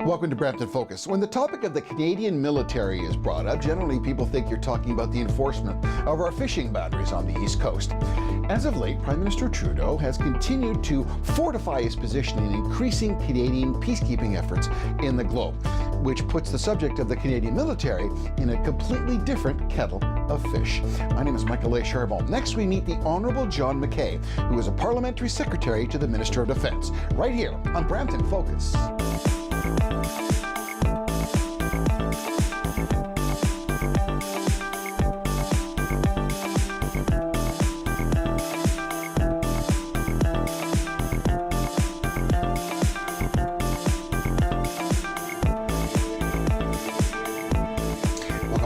Welcome to Brampton Focus. When the topic of the Canadian military is brought up, generally people think you're talking about the enforcement of our fishing boundaries on the East Coast. As of late, Prime Minister Trudeau has continued to fortify his position in increasing Canadian peacekeeping efforts in the globe, which puts the subject of the Canadian military in a completely different kettle of fish. My name is Michael Charbon. Next, we meet the Honourable John McKay, who is a Parliamentary Secretary to the Minister of Defence, right here on Brampton Focus.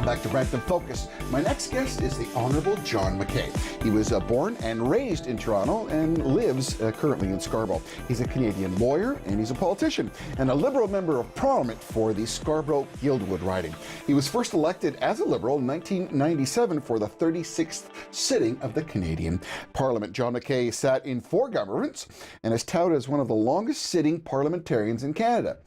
Back to Brampton Focus. My next guest is the Honourable John McKay. He was born and raised in Toronto and lives currently in Scarborough. He's a Canadian lawyer and he's a politician and a Liberal Member of Parliament for the Scarborough-Guildwood riding. He was first elected as a Liberal in 1997 for the 36th sitting of the Canadian Parliament. John McKay sat in 4 governments and is touted as one of the longest sitting parliamentarians in Canada.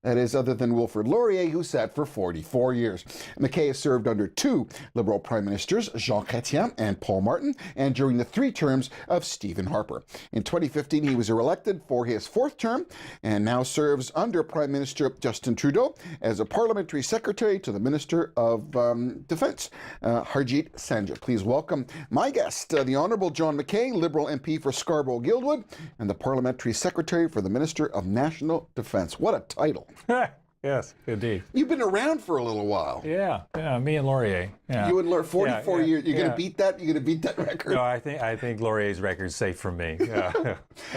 That is, other than Wilfrid Laurier, who sat for 44 years. McKay has served under 2 Liberal Prime Ministers, Jean Chrétien and Paul Martin, and during the 3 terms of Stephen Harper. In 2015, he was elected for his 4th term and now serves under Prime Minister Justin Trudeau as a Parliamentary Secretary to the Minister of Defence, Harjit Sangha. Please welcome my guest, the Honourable John McKay, Liberal MP for Scarborough-Guildwood, and the Parliamentary Secretary for the Minister of National Defence. What a title. Yes, indeed. You've been around for a little while. Yeah, me and Laurier. Yeah. You and Laurier, 44 years. You're going to beat that? You're going to beat that record? No, I think Laurier's record's safe from me. Yeah.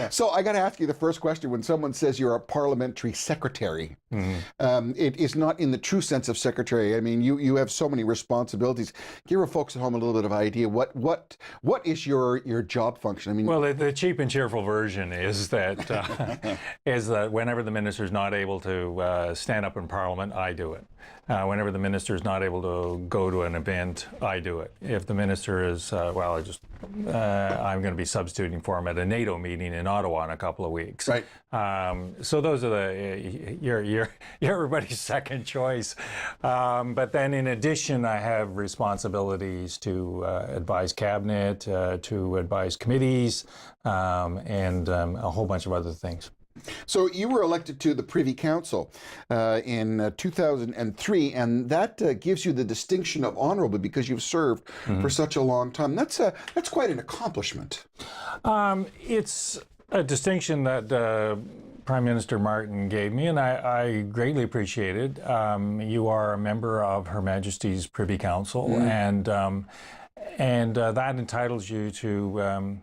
So I got to ask you the first question. When someone says you're a parliamentary secretary, it is not in the true sense of secretary. I mean, you have so many responsibilities. Give our folks at home a little bit of idea. What is your job function? I mean, well, the cheap and cheerful version is that whenever the minister's not able to stand up in Parliament, I do it. Whenever the minister is not able to go to an event, I do it. If the minister is, I'm going to be substituting for him at a NATO meeting in Ottawa in a couple of weeks. Right. So those are you're everybody's second choice. But then in addition, I have responsibilities to advise cabinet, to advise committees, and a whole bunch of other things. So you were elected to the Privy Council in 2003, and that gives you the distinction of honourable because you've served for such a long time. That's quite an accomplishment. It's a distinction that Prime Minister Martin gave me, and I greatly appreciate it. You are a member of Her Majesty's Privy Council, and that entitles you to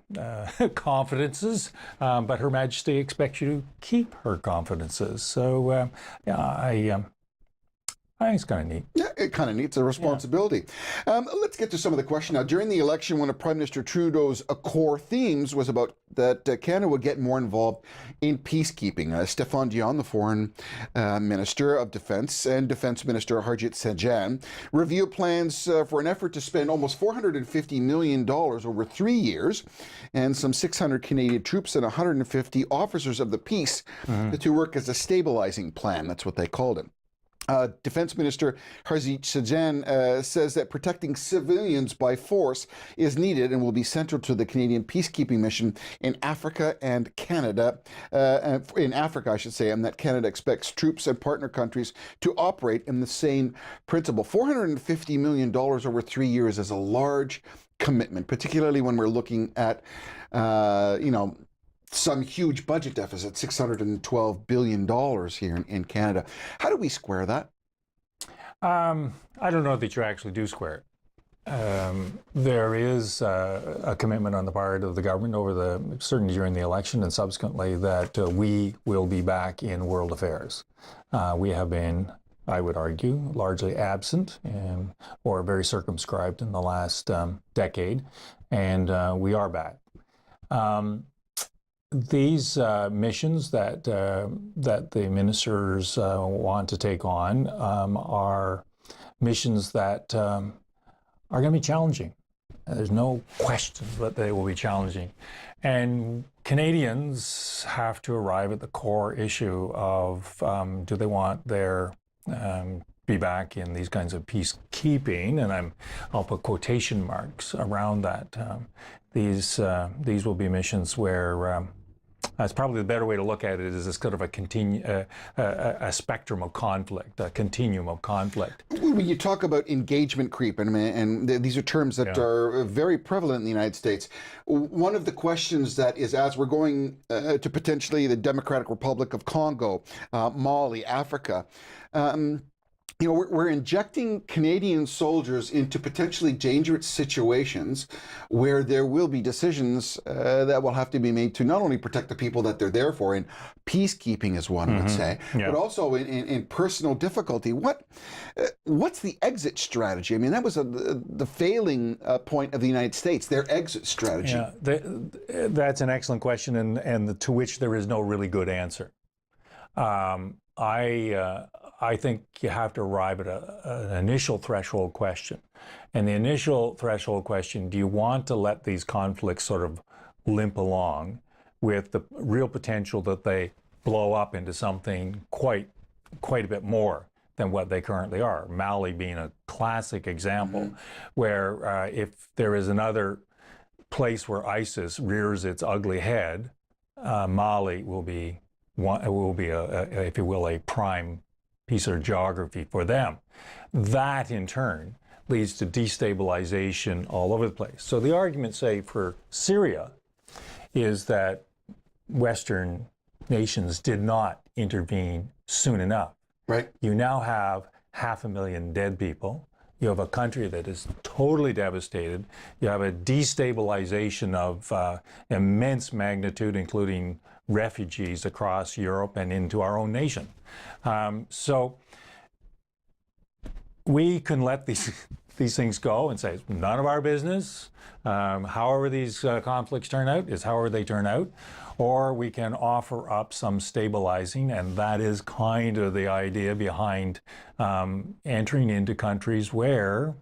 confidences, but Her Majesty expects you to keep her confidences. So, I think it's kind of neat. Yeah, it kind of neat. It's a responsibility. Yeah. Let's get to some of the questions now. During the election, one of Prime Minister Trudeau's core themes was about that Canada would get more involved in peacekeeping. Stéphane Dion, the Foreign Minister of Defence, and Defence Minister Harjit Sangha revealed plans for an effort to spend almost $450 million over 3 years and some 600 Canadian troops and 150 officers of the peace to work as a stabilizing plan. That's what they called it. Defense Minister Harjit Sangha says that protecting civilians by force is needed and will be central to the Canadian peacekeeping mission in Africa and Canada, and that Canada expects troops and partner countries to operate in the same principle. $450 million over 3 years is a large commitment, particularly when we're looking at, some huge budget deficit, $612 billion here in Canada. How do we square that? I don't know that you actually do square it. There is a commitment on the part of the government certainly during the election and subsequently that we will be back in world affairs. We have been, I would argue, largely absent or very circumscribed in the last decade, and we are back. These missions that the ministers want to take on are missions that are going to be challenging. There's no question that they will be challenging. And Canadians have to arrive at the core issue of do they want their be back in these kinds of peacekeeping, and I'll put quotation marks around that. These will be missions where that's probably the better way to look at it, is it's kind of a spectrum of conflict, a continuum of conflict. When you talk about engagement creep, and these are terms that are very prevalent in the United States, one of the questions that is, as we're going to potentially the Democratic Republic of Congo, Mali, Africa, you know, we're injecting Canadian soldiers into potentially dangerous situations where there will be decisions that will have to be made to not only protect the people that they're there for, in peacekeeping, as one would say, but also in personal difficulty. What's the exit strategy? I mean, that was the failing point of the United States, their exit strategy. Yeah, that's an excellent question, and to which there is no really good answer. I think you have to arrive at an initial threshold question. And the initial threshold question, do you want to let these conflicts sort of limp along with the real potential that they blow up into something quite a bit more than what they currently are? Mali being a classic example, where if there is another place where ISIS rears its ugly head, Mali will be if you will, a prime piece of geography for them. That in turn leads to destabilization all over the place. So the argument, say, for Syria is that Western nations did not intervene soon enough. Right. You now have 500,000 dead people. You have a country that is totally devastated. You have a destabilization of immense magnitude, including refugees across Europe and into our own nation. So we can let these things go and say, it's none of our business. However these conflicts turn out is however they turn out. Or we can offer up some stabilizing, and that is kind of the idea behind entering into countries where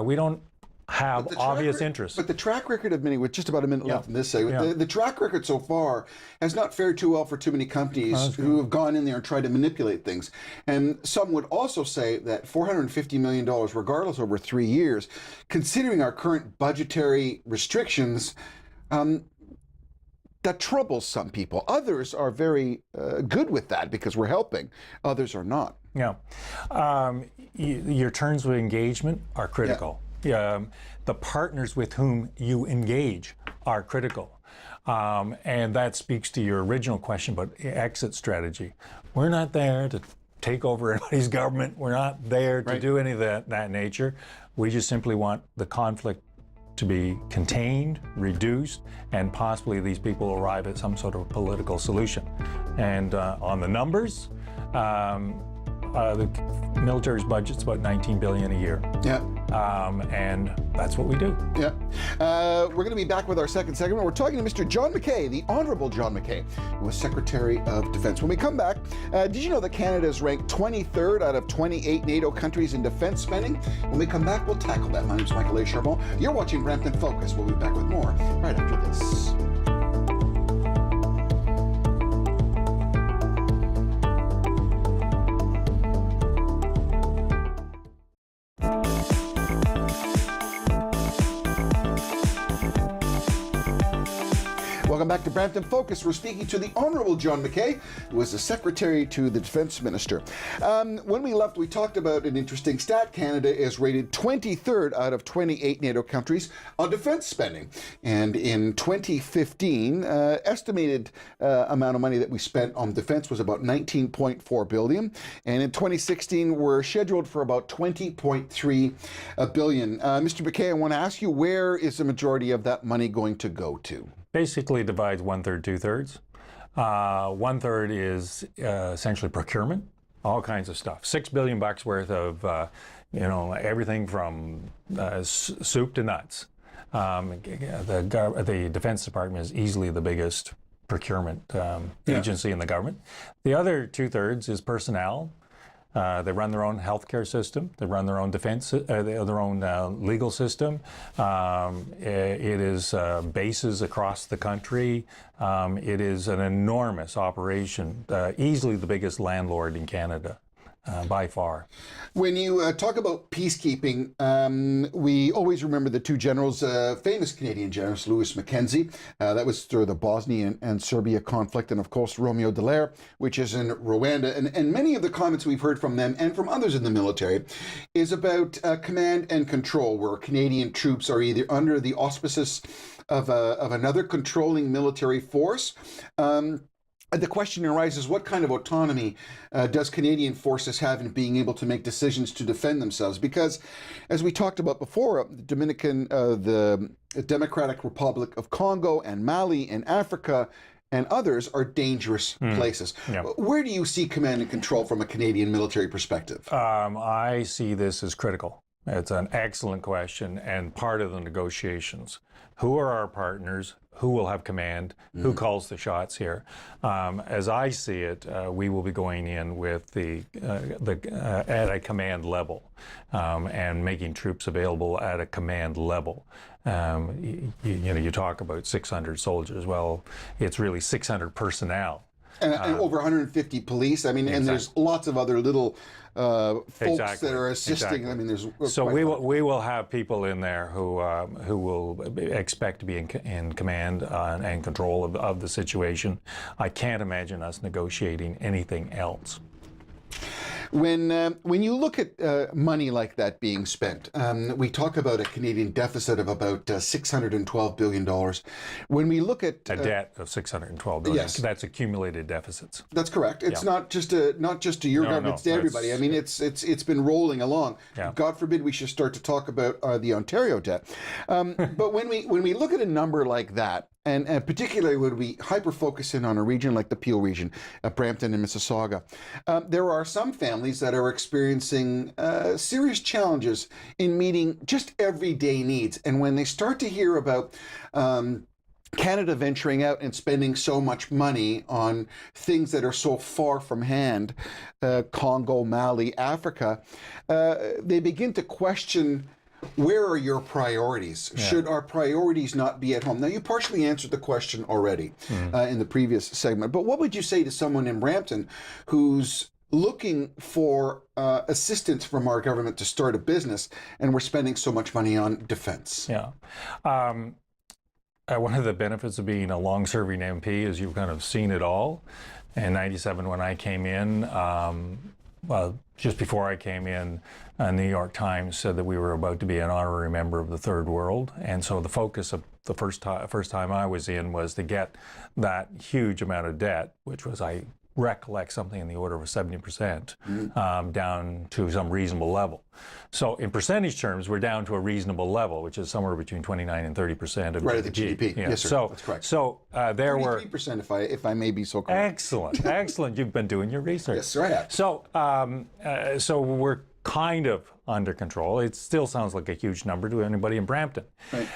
we don't have obvious interests. But the track record of many, with just about a minute left in this segment, the track record so far has not fared too well for too many companies who have gone in there and tried to manipulate things. And some would also say that $450 million, regardless, over 3 years, considering our current budgetary restrictions, that troubles some people. Others are very good with that because we're helping. Others are not. Yeah. Your terms of engagement are critical. The partners with whom you engage are critical. And that speaks to your original question about exit strategy. We're not there to take over anybody's government. We're not there to do any of that nature. We just simply want the conflict to be contained, reduced, and possibly these people arrive at some sort of political solution. And on the numbers, the military's budget's about $19 billion a year. Yeah. And that's what we do. Yeah. We're going to be back with our second segment. We're talking to Mr. John McKay, the Honorable John McKay, who was Secretary of Defense. When we come back, did you know that Canada is ranked 23rd out of 28 NATO countries in defense spending? When we come back, we'll tackle that. My name's Michael Charbon. You're watching Brampton Focus. We'll be back with more right after this. Welcome back to Brampton Focus. We're speaking to the Honorable John McKay, who was the Secretary to the Defense Minister. When we left, we talked about an interesting stat. Canada is rated 23rd out of 28 NATO countries on defense spending. And in 2015, estimated amount of money that we spent on defense was about $19.4 billion. And in 2016, we're scheduled for about $20.3 billion. Mr. McKay, I want to ask you, where is the majority of that money going to go to? Basically divides 1/3, 2/3. 1/3 is essentially procurement, all kinds of stuff. $6 billion worth of, everything from soup to nuts. The Defense Department is easily the biggest procurement agency in the government. The other 2/3 is personnel. They run their own healthcare system. They run their own defense, their own legal system. It is bases across the country. It is an enormous operation, easily the biggest landlord in Canada. By far. When you talk about peacekeeping, we always remember the two generals, famous Canadian generals, Louis Mackenzie, that was through the Bosnia and Serbia conflict, and of course Romeo Dallaire, which is in Rwanda. And many of the comments we've heard from them and from others in the military is about command and control, where Canadian troops are either under the auspices of another controlling military force. The question arises, what kind of autonomy does Canadian forces have in being able to make decisions to defend themselves? Because, as we talked about before, the Democratic Republic of Congo and Mali and Africa and others are dangerous places. Yeah. Where do you see command and control from a Canadian military perspective? I see this as critical. It's an excellent question and part of the negotiations. Who are our partners? Who will have command? Who calls the shots here? As I see it, we will be going in with at a command level and making troops available at a command level. You talk about 600 soldiers. Well, it's really 600 personnel. And over 150 police. I mean, and there's lots of other little folks that are assisting. I mean, there's so we will have people in there who will expect to be in command and control of the situation. I can't imagine us negotiating anything else. When you look at money like that being spent, we talk about a Canadian deficit of about $612 billion. When we look at a debt of $612 billion, yes, that's accumulated deficits. That's correct. It's not just to your government; it's to everybody. I mean, it's been rolling along. Yeah. God forbid we should start to talk about the Ontario debt. But when we look at a number like that, and particularly when we hyper-focus in on a region like the Peel region, Brampton and Mississauga, there are some families that are experiencing serious challenges in meeting just everyday needs. And when they start to hear about Canada venturing out and spending so much money on things that are so far from hand, Congo, Mali, Africa, they begin to question, where are your priorities? Yeah. Should our priorities not be at home? Now, you partially answered the question already in the previous segment, but what would you say to someone in Brampton who's looking for assistance from our government to start a business, and we're spending so much money on defense? Yeah. One of the benefits of being a long-serving MP is you've kind of seen it all. In '97, when I came in, well, just before I came in, New York Times said that we were about to be an honorary member of the Third World. And so the focus of the first time I was in was to get that huge amount of debt, which was, I recollect, something in the order of 70%, down to some reasonable level. So in percentage terms, we're down to a reasonable level, which is somewhere between 29 and 30% of right at the GDP. Yeah. Yes, sir. So, that's correct. So there were 33%, if I may be so correct. Excellent, excellent. You've been doing your research. Yes, sir, I have. So we're kind of under control. It still sounds like a huge number to anybody in Brampton. Right.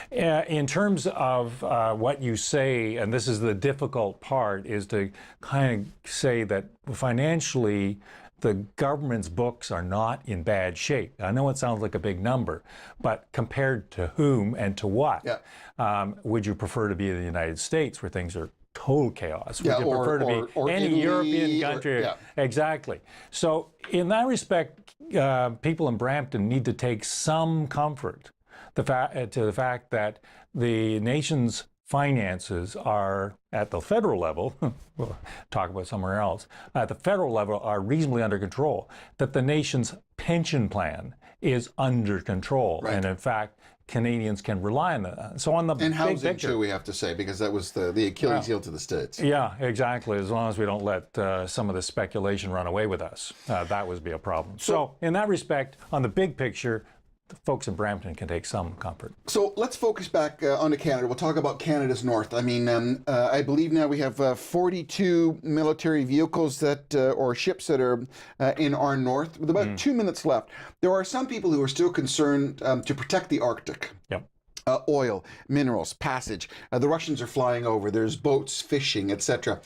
In terms of what you say, and this is the difficult part, is to kind of say that financially the government's books are not in bad shape. I know it sounds like a big number, but compared to whom and to what? Yeah. Would you prefer to be in the United States, where things are total chaos? Would you prefer to be any Italy, European country? Exactly. So in that respect, people in Brampton need to take some comfort to the fact that the nation's finances are, at the federal level, we'll talk about somewhere else, at the federal level are reasonably under control, that the nation's pension plan is under control. Right. And in fact, Canadians can rely on that. So on the and big picture, too, we have to say, because that was the Achilles heel to the States. Yeah, exactly. As long as we don't let some of the speculation run away with us, that would be a problem. So in that respect, on the big picture, the folks in Brampton can take some comfort. So let's focus back onto Canada. We'll talk about Canada's north. I mean, I believe now we have 42 military vehicles that, or ships that are in our north, with about 2 minutes left. There are some people who are still concerned to protect the Arctic. Yep. Oil, minerals, passage. The Russians are flying over. There's boats, fishing, etc.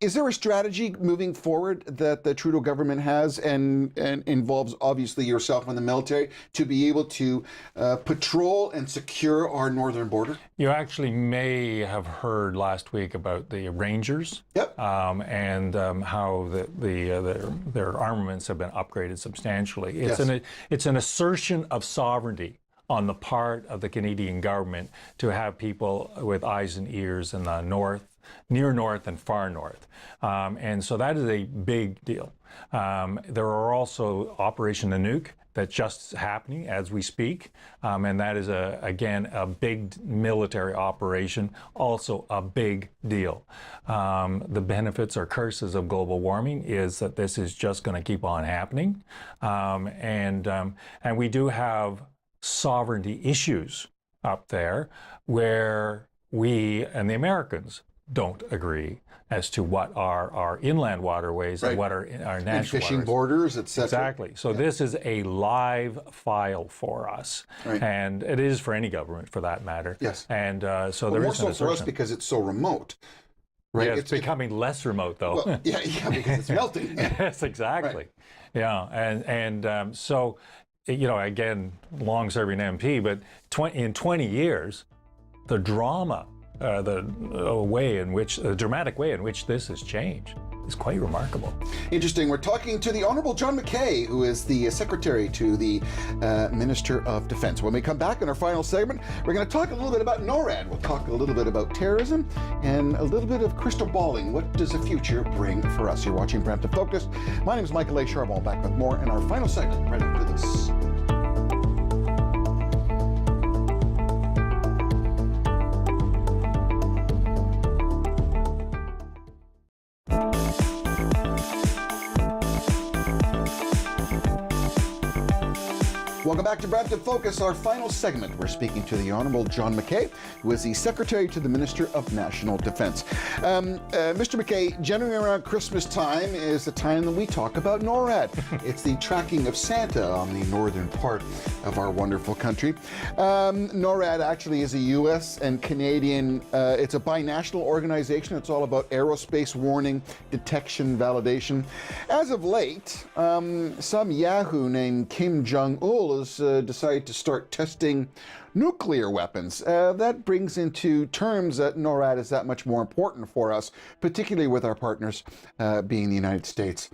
Is there a strategy moving forward that the Trudeau government has and involves obviously yourself and the military to be able to patrol and secure our northern border? You actually may have heard last week about the Rangers. Yep. And how their armaments have been upgraded substantially. It's an assertion of sovereignty on the part of the Canadian government to have people with eyes and ears in the north, near north and far north. And so that is a big deal. There are also Operation Nanook that's just happening as we speak. And that is, again, a big military operation, also a big deal. The benefits or curses of global warming is that this is just going to keep on happening. And we do have sovereignty issues up there where we and the Americans don't agree as to what are our inland waterways and what are our national and fishing waters. Borders, etc. Exactly. So this is a live file for us, and it is for any government for that matter. Yes. And so there more is an so for us assertion. because it's so remote. Right. Yeah, it's becoming less remote though. Well, yeah, because it's melting. Yes, exactly. Yeah, and so, you know, again, long-serving MP, but in 20 years, the drama, the dramatic way in which this has changed is quite remarkable. Interesting. We're talking to the Honorable John McKay, who is the Secretary to the Minister of Defense. When we come back in our final segment, we're going to talk a little bit about NORAD. We'll talk a little bit about terrorism and a little bit of crystal balling. What does the future bring for us? You're watching Preemptive Focus. My name is Michael Charbon. Back with more in our final segment right after this. Welcome back to Preemptive Focus, our final segment. We're speaking to the Honorable John McKay, who is the Secretary to the Minister of National Defense. Mr. McKay, generally around Christmas time is the time that we talk about NORAD. It's the tracking of Santa on the northern part of our wonderful country. NORAD actually is a U.S. and Canadian, it's a binational organization. It's all about aerospace warning, detection, validation. As of late, some yahoo named Kim Jong-un has decided to start testing nuclear weapons. That brings into terms that NORAD is that much more important for us, particularly with our partners being the United States.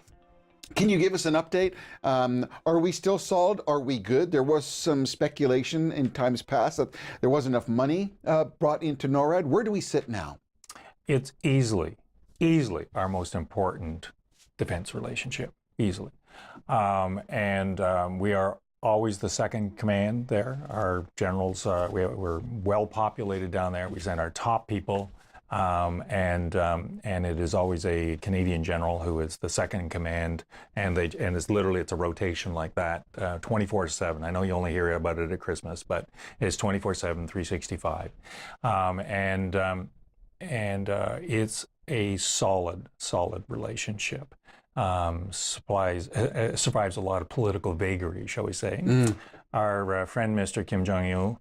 Can you give us an update? Are we still solid? Are we good? There was some speculation in times past that there wasn't enough money brought into NORAD. Where do we sit now? It's easily our most important defense relationship, easily. We are always the second command there. Our generals, we're well populated down there. We send our top people, and it is always a Canadian general who is the second in command, and it's literally, it's a rotation like that, 24/7. I know you only hear about it at Christmas, but it's 24/7, 365, it's a solid relationship. Survives a lot of political vagary, shall we say. Our friend Mr. Kim Jong-un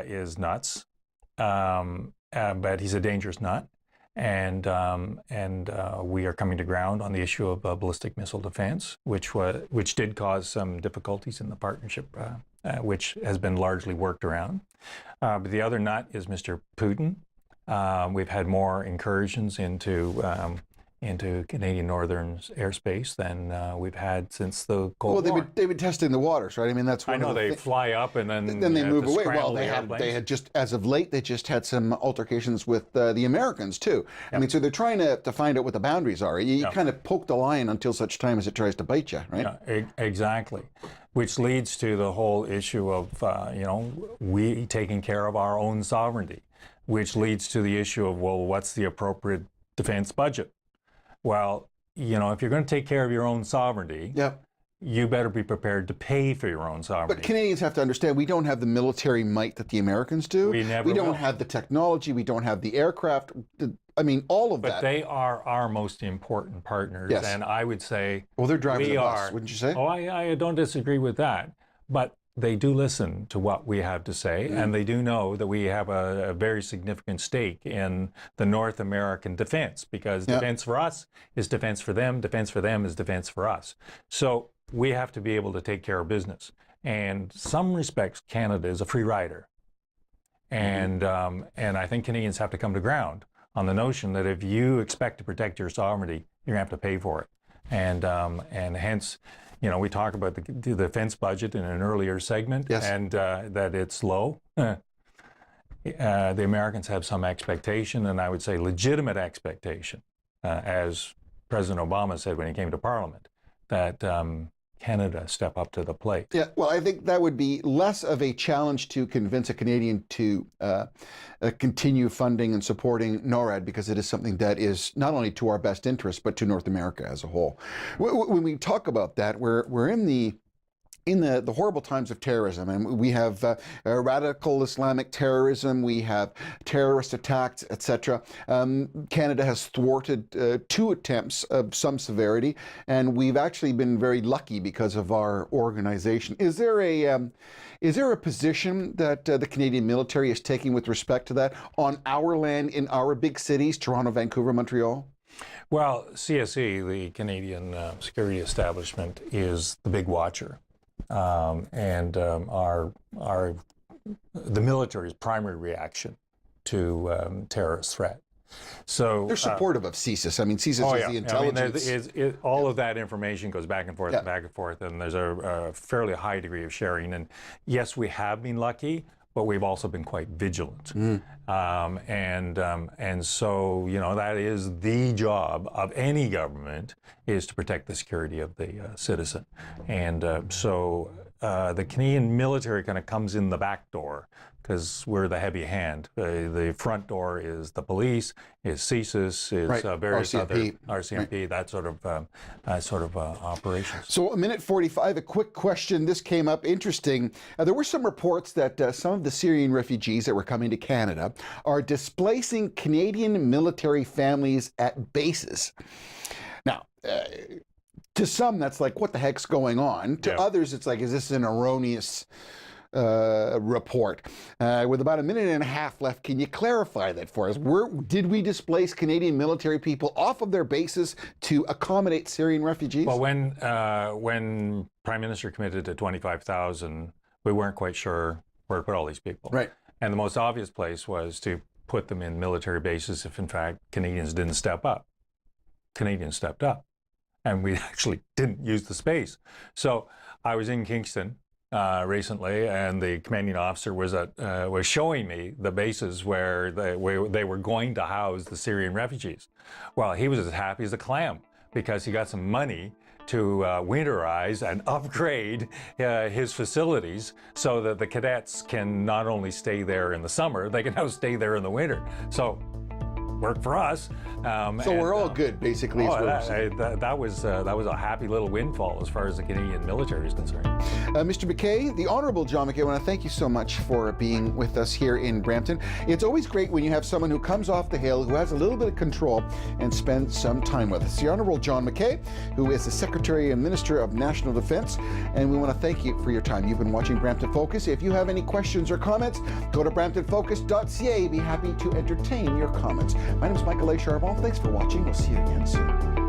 is nuts, but he's a dangerous nut, and we are coming to ground on the issue of ballistic missile defense, which did cause some difficulties in the partnership, which has been largely worked around. But the other nut is Mr. Putin. We've had more incursions into Canadian northern airspace than we've had since the Cold War. Well, they've been testing the waters, right? I mean, that's one I know of the they fly up and then they move away. Well, they they had just, as of late, they just had some altercations with the Americans too. Yep. I mean, so they're trying to find out what the boundaries are. You kind of poke the lion until such time as it tries to bite you, right? Yeah, exactly. Which leads to the whole issue of we taking care of our own sovereignty, which leads to the issue of, well, what's the appropriate defense budget? Well, if you're going to take care of your own sovereignty, you better be prepared to pay for your own sovereignty. But Canadians have to understand, we don't have the military might that the Americans do. We don't have the technology. We don't have the aircraft. I mean, all of that. But they are our most important partners. Yes. And I would say, well, they're driving the bus, wouldn't you say? Oh, I don't disagree with that. But they do listen to what we have to say, and they do know that we have a very significant stake in the North American defense, because defense for us is defense for them is defense for us. So we have to be able to take care of business. And some respects, Canada is a free rider. And I think Canadians have to come to ground on the notion that if you expect to protect your sovereignty, you're going to have to pay for it. And hence, we talk about the defense budget in an earlier segment, and that it's low. The Americans have some expectation, and I would say legitimate expectation, as President Obama said when he came to Parliament, that Canada step up to the plate. Yeah, well, I think that would be less of a challenge to convince a Canadian to continue funding and supporting NORAD, because it is something that is not only to our best interest, but to North America as a whole. When we talk about that, we're in the horrible times of terrorism, and we have radical Islamic terrorism, we have terrorist attacks, etc. Canada has thwarted 2 attempts of some severity, and we've actually been very lucky because of our organization. Is there a position that the Canadian military is taking with respect to that on our land, in our big cities, Toronto, Vancouver, Montreal? Well, CSE, the Canadian Security Establishment, is the big watcher. The military's primary reaction to terrorist threat. So they're supportive of CSIS. I mean, CSIS is the intelligence. All of that information goes back and forth and back and forth, and there's a fairly high degree of sharing. And yes, we have been lucky, but we've also been quite vigilant. And so, that is the job of any government, is to protect the security of the citizen. And so the Canadian military kind of comes in the back door, because we're the heavy hand. The front door is the police, is CSIS, is various RCMP. other RCMP, that sort of operations. So, a minute 45, a quick question. This came up interesting. There were some reports that some of the Syrian refugees that were coming to Canada are displacing Canadian military families at bases. Now, to some, that's like, what the heck's going on? To others, it's like, is this an erroneous report? With about a minute and a half left, can you clarify that for us? Did we displace Canadian military people off of their bases to accommodate Syrian refugees? Well, when Prime Minister committed to 25,000, we weren't quite sure where to put all these people. Right. And the most obvious place was to put them in military bases if, in fact, Canadians didn't step up. Canadians stepped up, and we actually didn't use the space. So I was in Kingston recently, and the commanding officer was showing me the bases where they were going to house the Syrian refugees. Well, he was as happy as a clam, because he got some money to winterize and upgrade his facilities so that the cadets can not only stay there in the summer, they can now stay there in the winter. So, worked for us. So we're all good, basically. That was a happy little windfall as far as the Canadian military is concerned. Mr. McKay, the Honourable John McKay, I want to thank you so much for being with us here in Brampton. It's always great when you have someone who comes off the Hill, who has a little bit of control, and spends some time with us. The Honourable John McKay, who is the Secretary and Minister of National Defence, and we want to thank you for your time. You've been watching Brampton Focus. If you have any questions or comments, go to bramptonfocus.ca. Be happy to entertain your comments. My name is Michael Charbon. Thanks for watching. We'll see you again soon.